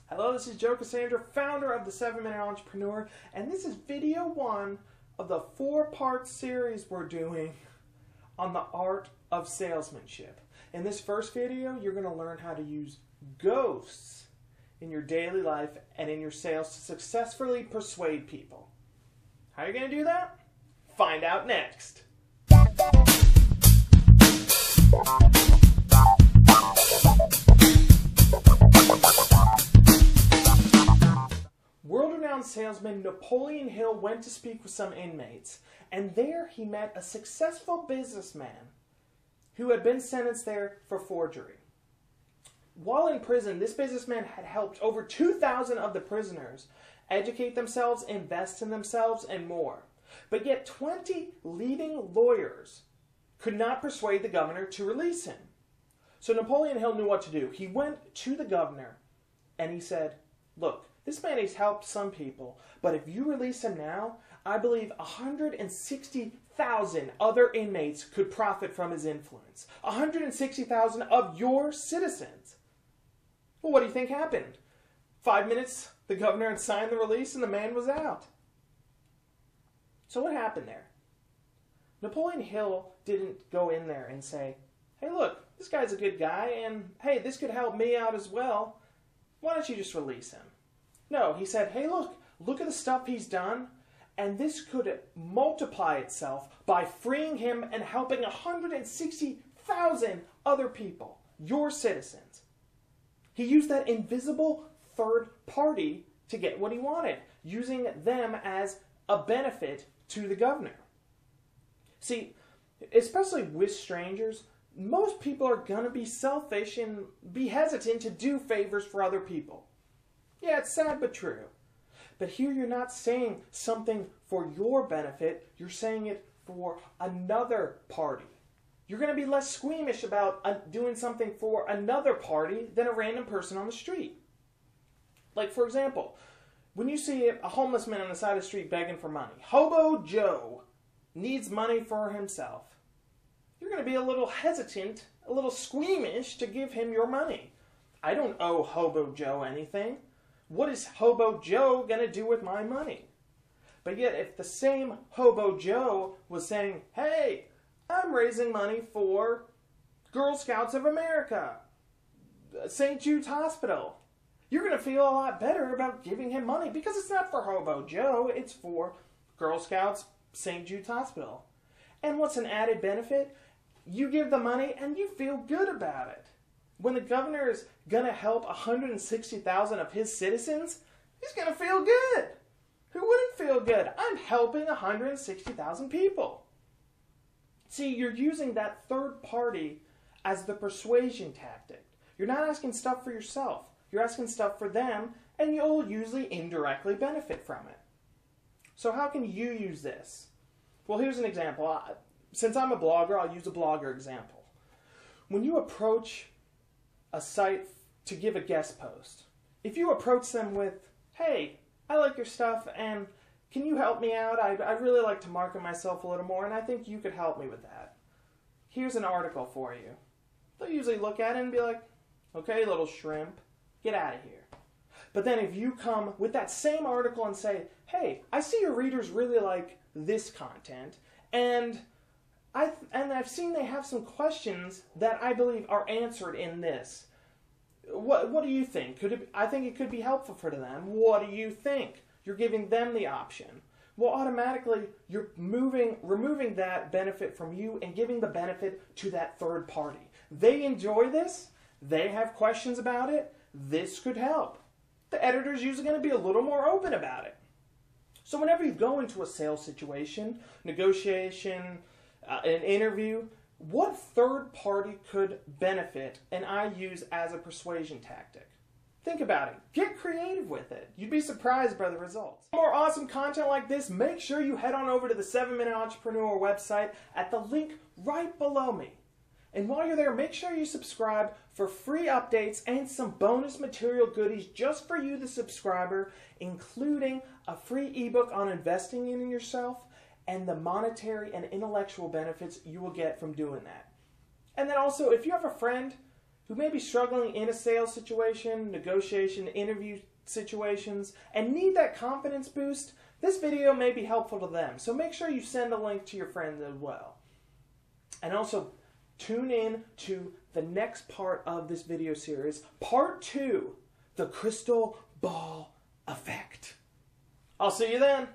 Hello, this is Joe Cassandra, founder of the 7-Minute Entrepreneur, and this is video 1 of the 4-part series we're doing on the art of salesmanship. In this first video, you're going to learn how to use ghosts in your daily life and in your sales to successfully persuade people. How are you going to do that? Find out next. World-renowned salesman Napoleon Hill went to speak with some inmates, and there he met a successful businessman who had been sentenced there for forgery. While in prison, this businessman had helped over 2,000 of the prisoners educate themselves, invest in themselves, and more. But yet 20 leading lawyers could not persuade the governor to release him. So Napoleon Hill knew what to do. He went to the governor and he said, "Look, this man has helped some people, but if you release him now, I believe 160,000 other inmates could profit from his influence. 160,000 of your citizens." Well, what do you think happened? 5 minutes, the governor had signed the release and the man was out. So what happened there? Napoleon Hill didn't go in there and say, "Hey, look, this guy's a good guy, and hey, this could help me out as well. Why don't you just release him?" No, he said, "Hey, look at the stuff he's done, and this could multiply itself by freeing him and helping 160,000 other people, your citizens." He used that invisible third party to get what he wanted, using them as a benefit to the governor. See, especially with strangers, most people are going to be selfish and be hesitant to do favors for other people. Yeah, it's sad but true. But here you're not saying something for your benefit, you're saying it for another party. You're going to be less squeamish about doing something for another party than a random person on the street. Like, for example, when you see a homeless man on the side of the street begging for money, Hobo Joe needs money for himself, you're going to be a little hesitant, a little squeamish to give him your money. I don't owe Hobo Joe anything. What is Hobo Joe going to do with my money? But yet, if the same Hobo Joe was saying, "Hey, I'm raising money for Girl Scouts of America, St. Jude's Hospital," you're going to feel a lot better about giving him money because it's not for Hobo Joe, it's for Girl Scouts, St. Jude's Hospital. And what's an added benefit? You give the money and you feel good about it. When the governor is going to help 160,000 of his citizens, he's going to feel good. Who wouldn't feel good? I'm helping 160,000 people. See, you're using that third party as the persuasion tactic. You're not asking stuff for yourself. You're asking stuff for them, and you'll usually indirectly benefit from it. So how can you use this? Well, here's an example. Since I'm a blogger, I'll use a blogger example. When you approach a site to give a guest post, if you approach them with, "Hey, I like your stuff, and can you help me out? I'd really like to market myself a little more, and I think you could help me with that. Here's an article for you." They'll usually look at it and be like, "Okay, little shrimp, get out of here." But then if you come with that same article and say, "Hey, I see your readers really like this content, and I've seen they have some questions that I believe are answered in this. What do you think? I think it could be helpful for them. What do you think?" You're giving them the option. Well, automatically, you're removing that benefit from you and giving the benefit to that third party. They enjoy this. They have questions about it. This could help. The editor's usually going to be a little more open about it. So whenever you go into a sales situation, negotiation, an interview, what third party could benefit and I use as a persuasion tactic? Think about it. Get creative with it. You'd be surprised by the results. For more awesome content like this, make sure you head on over to the 7-Minute Entrepreneur website at the link right below me. And while you're there, make sure you subscribe for free updates and some bonus material goodies just for you, the subscriber, including a free ebook on investing in yourself and the monetary and intellectual benefits you will get from doing that. And then also, if you have a friend who may be struggling in a sales situation, negotiation, interview situations, and need that confidence boost, this video may be helpful to them. So make sure you send a link to your friends as well. And also, tune in to the next part of this video series, part 2, the crystal ball effect. I'll see you then.